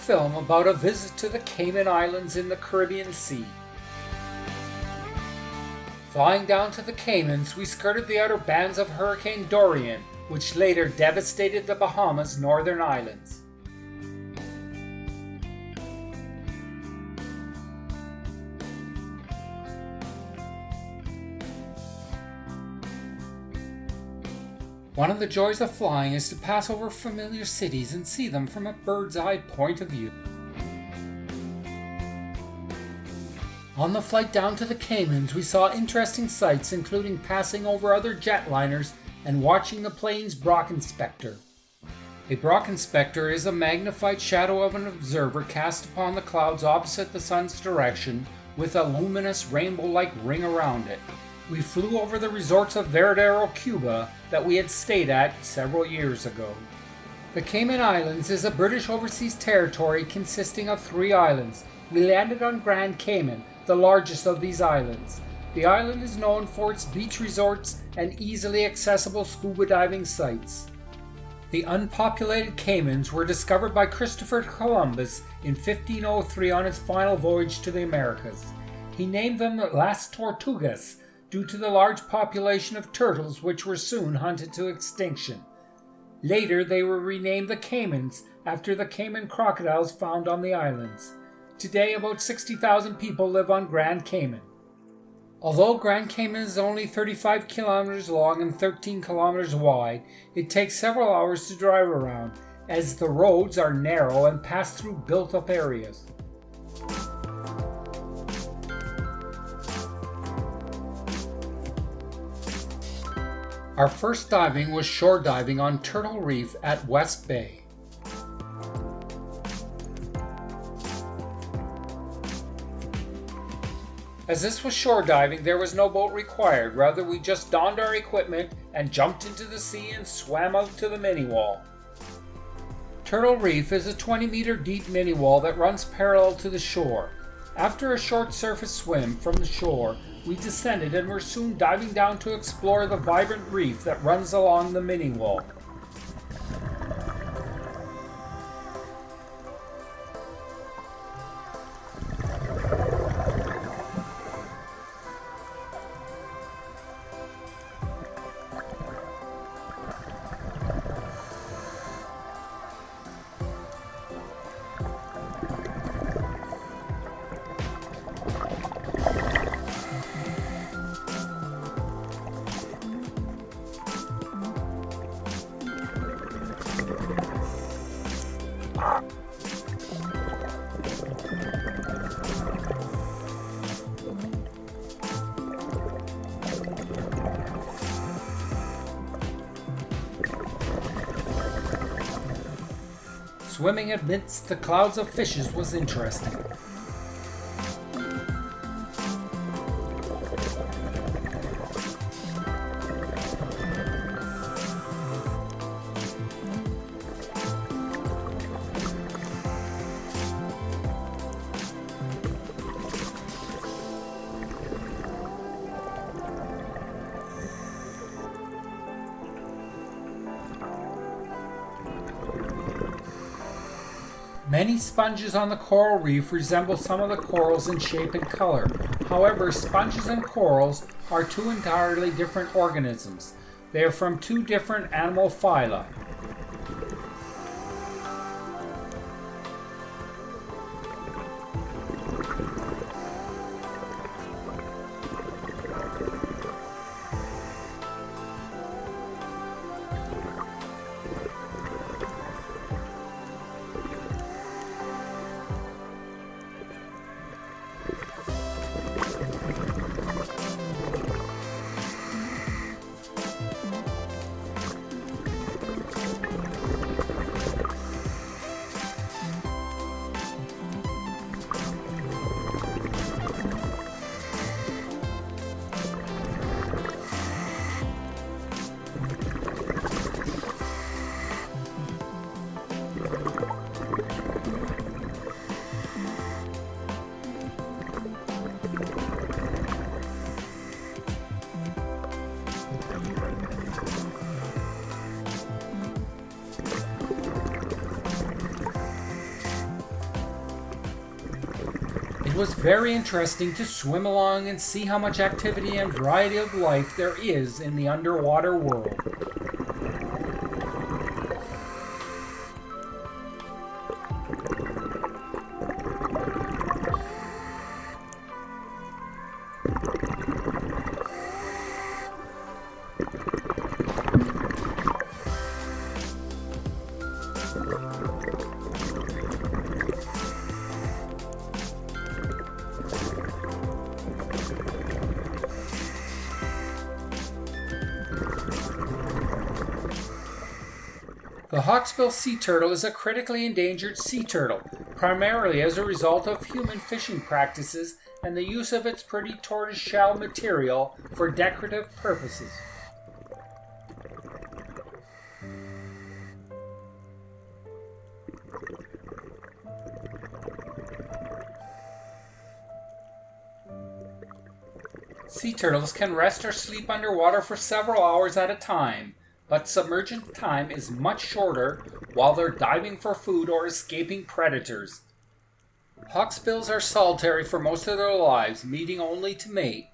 film about a visit to the Cayman Islands in the Caribbean Sea. Flying down to the Caymans, we skirted the outer bands of Hurricane Dorian, which later devastated the Bahamas' northern islands. One of the joys of flying is to pass over familiar cities and see them from a bird's-eye point of view. On the flight down to the Caymans, we saw interesting sights, including passing over other jetliners and watching the plane's Brock Inspector. A Brock Inspector is a magnified shadow of an observer cast upon the clouds opposite the sun's direction, with a luminous rainbow-like ring around it. We flew over the resorts of Veradero, Cuba, that we had stayed at several years ago. The Cayman Islands is a British overseas territory consisting of 3 islands. We landed on Grand Cayman, the largest of these islands. The island is known for its beach resorts and easily accessible scuba diving sites. The unpopulated Caymans were discovered by Christopher Columbus in 1503 on his final voyage to the Americas. He named them Las Tortugas, due to the large population of turtles which were soon hunted to extinction. Later they were renamed the Caymans after the Cayman crocodiles found on the islands. Today about 60,000 people live on Grand Cayman. Although Grand Cayman is only 35 kilometers long and 13 kilometers wide, it takes several hours to drive around, as the roads are narrow and pass through built-up areas. Our first diving was shore diving on Turtle Reef at West Bay. As this was shore diving, there was no boat required. Rather, we just donned our equipment and jumped into the sea and swam out to the mini wall. Turtle Reef is a 20-meter deep mini wall that runs parallel to the shore. After a short surface swim from the shore, we descended and were soon diving down to explore the vibrant reef that runs along the mini wall. Swimming amidst the clouds of fishes was interesting. Many sponges on the coral reef resemble some of the corals in shape and color. However, sponges and corals are 2 entirely different organisms. They are from 2 different animal phyla. was very interesting to swim along and see how much activity and variety of life there is in the underwater world. The hawksbill sea turtle is a critically endangered sea turtle, primarily as a result of human fishing practices and the use of its pretty tortoiseshell material for decorative purposes. Sea turtles can rest or sleep underwater for several hours at a time, but submergence time is much shorter while they're diving for food or escaping predators. Hawksbills are solitary for most of their lives, meeting only to mate.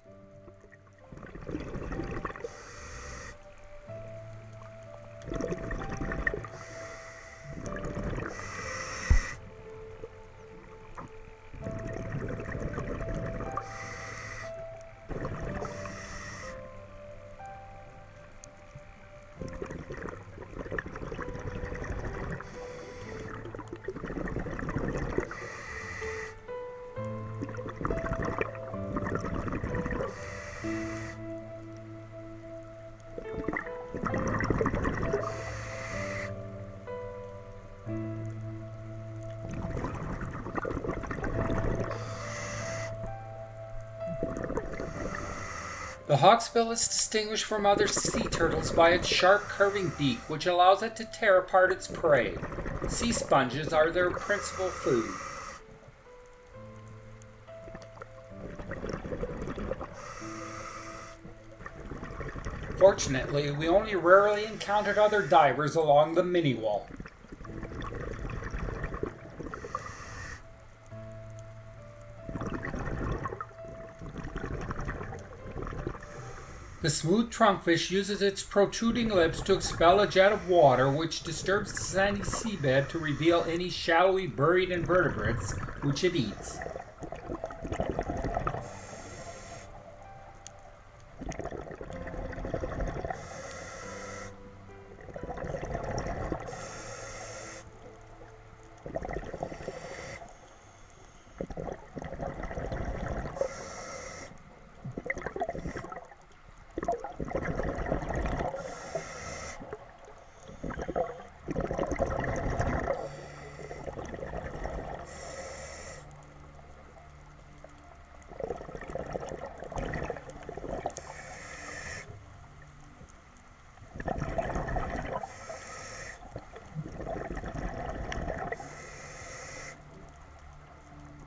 The hawksbill is distinguished from other sea turtles by its sharp curving beak, which allows it to tear apart its prey. Sea sponges are their principal food. Fortunately, we only rarely encountered other divers along the mini wall. The smooth trunkfish uses its protruding lips to expel a jet of water which disturbs the sandy seabed to reveal any shallowly buried invertebrates which it eats.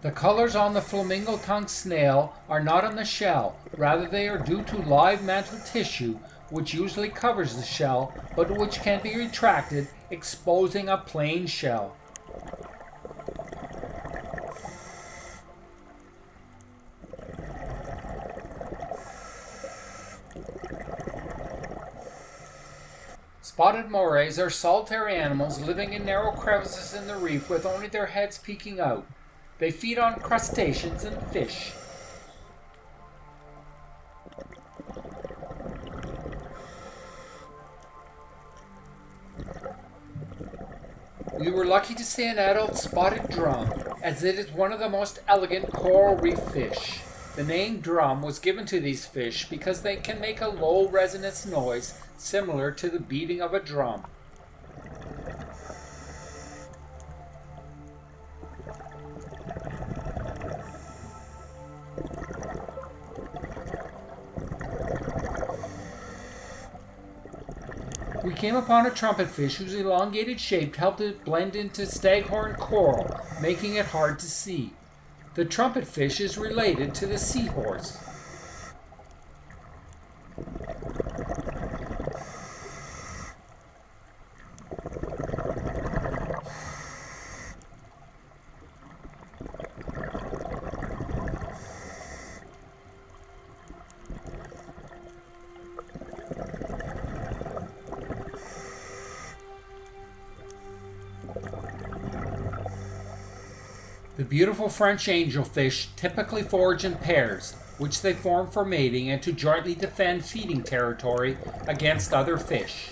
The colors on the flamingo-tongued snail are not on the shell, rather they are due to live mantle tissue which usually covers the shell, but which can be retracted, exposing a plain shell. Spotted morays are solitary animals living in narrow crevices in the reef with only their heads peeking out. They feed on crustaceans and fish. We were lucky to see an adult spotted drum, as it is one of the most elegant coral reef fish. The name drum was given to these fish because they can make a low resonant noise similar to the beating of a drum. We came upon a trumpetfish whose elongated shape helped it blend into staghorn coral, making it hard to see. The trumpetfish is related to the seahorse. The beautiful French angelfish typically forage in pairs, which they form for mating and to jointly defend feeding territory against other fish.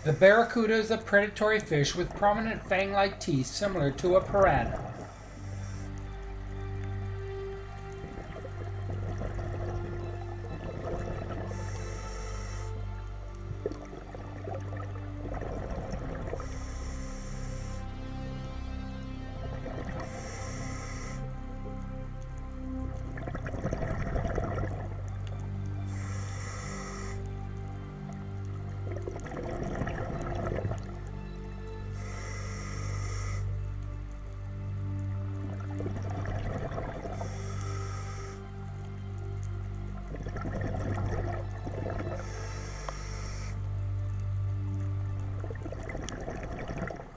The barracuda is a predatory fish with prominent fang-like teeth similar to a piranha.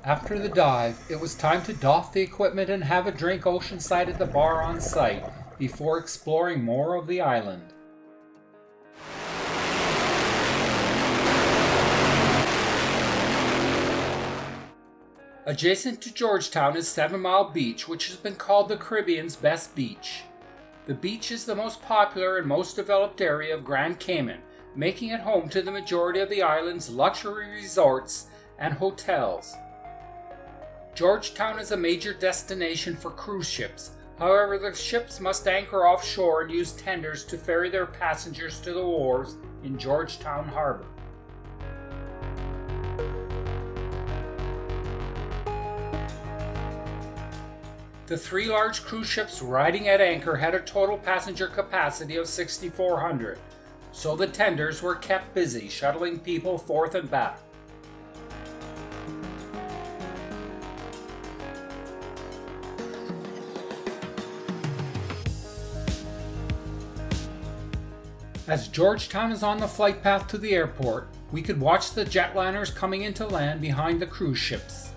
After the dive, it was time to doff the equipment and have a drink oceanside at the bar on site before exploring more of the island. Adjacent to Georgetown is 7 Mile Beach, which has been called the Caribbean's best beach. The beach is the most popular and most developed area of Grand Cayman, making it home to the majority of the island's luxury resorts and hotels. Georgetown is a major destination for cruise ships. However, the ships must anchor offshore and use tenders to ferry their passengers to the wharves in Georgetown Harbor. The 3 large cruise ships riding at anchor had a total passenger capacity of 6,400, so the tenders were kept busy shuttling people forth and back. As Georgetown is on the flight path to the airport, we could watch the jetliners coming into land behind the cruise ships.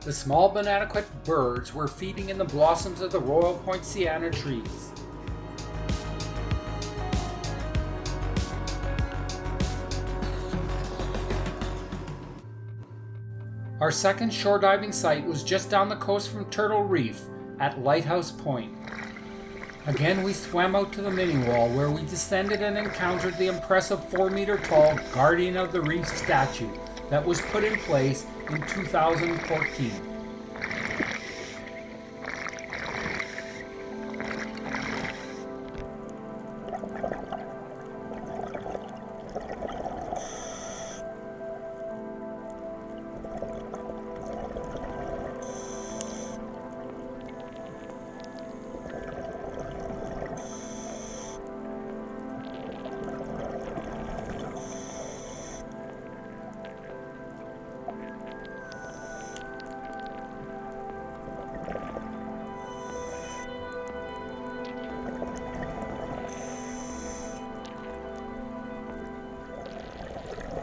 The small but adequate birds were feeding in the blossoms of the Royal Poinciana trees. Our second shore diving site was just down the coast from Turtle Reef at Lighthouse Point. Again, we swam out to the mini wall where we descended and encountered the impressive 4-meter tall Guardian of the Reef statue that was put in place in 2014.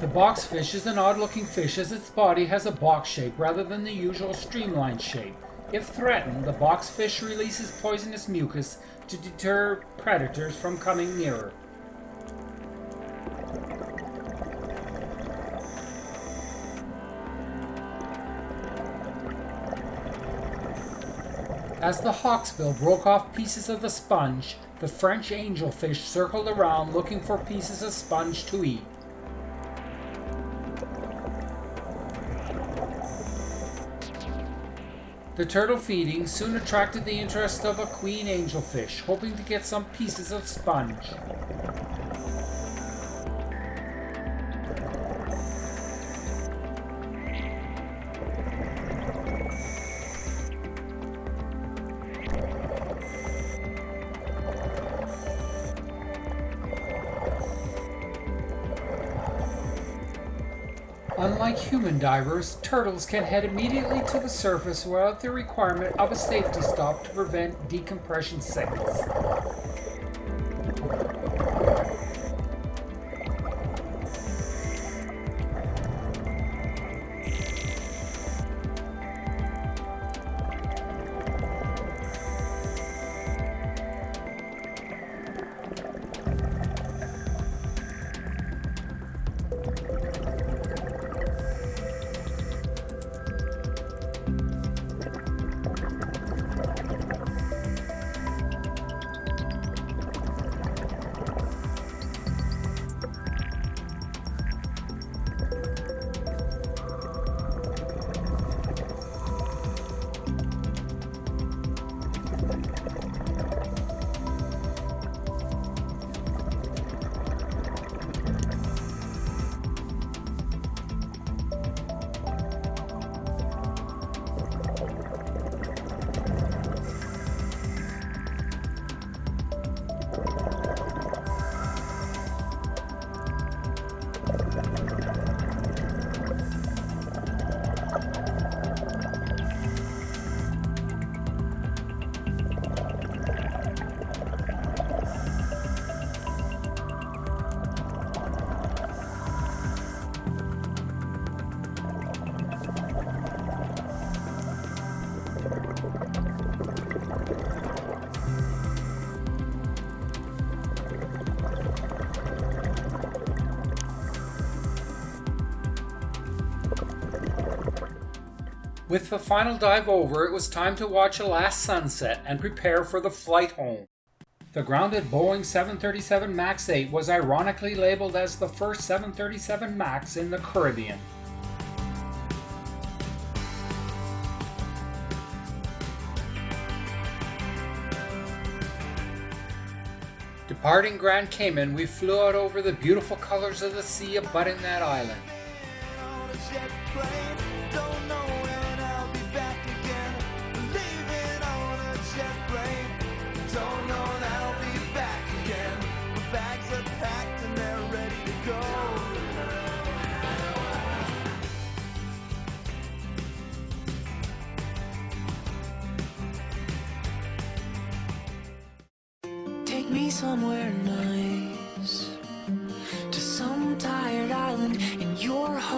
The boxfish is an odd-looking fish as its body has a box shape rather than the usual streamlined shape. If threatened, the boxfish releases poisonous mucus to deter predators from coming nearer. As the hawksbill broke off pieces of the sponge, the French angelfish circled around looking for pieces of sponge to eat. The turtle feeding soon attracted the interest of a queen angelfish, hoping to get some pieces of sponge. Unlike human divers, turtles can head immediately to the surface without the requirement of a safety stop to prevent decompression sickness. With the final dive over, it was time to watch a last sunset and prepare for the flight home. The grounded Boeing 737 MAX 8 was ironically labeled as the first 737 MAX in the Caribbean. Departing Grand Cayman, we flew out over the beautiful colors of the sea abutting that island. Take me somewhere nice, to some tired island in your heart.